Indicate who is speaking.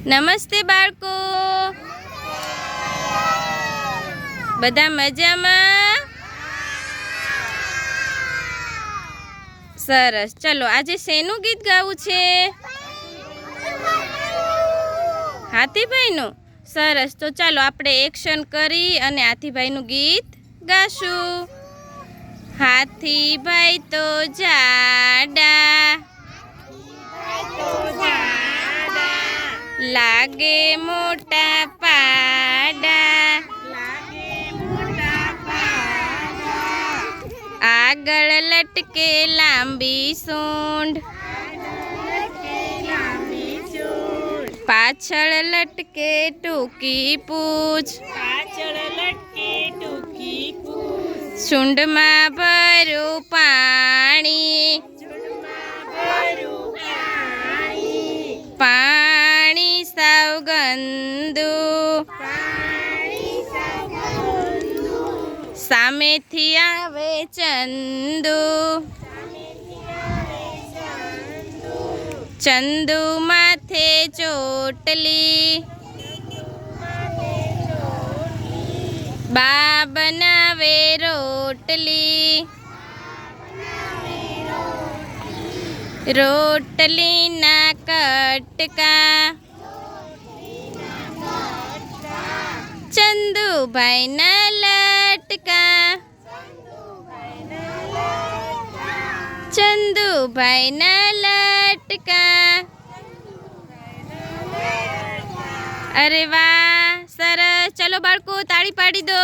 Speaker 1: નમસ્તે બાળકો, બધા મજામાં? સરસ. ચલો, આજે શેનું ગીત ગાવું છે? હાથીભાઈનું. સરસ. તો ચાલો આપણે એક્શન કરી અને હાથીભાઈનું ગીત ગાશું. હાથીભાઈ તો જાડા લાગે મોટા પાડા, આગળ લટકે લાંબી સૂંઢ, પાછળ લટકે ટૂંકી પૂંછ, સૂંઢમાં ભર્યું પાણી, પાણી સાવ ગંદુ, સામેથી આવે ચંદુ, ચંદુ માથે ચોટલી, બા બનાવે રોટલી, રોટલીના કટકા ચંદુભાઈના લટકા, ચંદુભાઈના લટકા. અરે વાહ, સરસ. ચલો બાળકો, તાળી પાડી દો.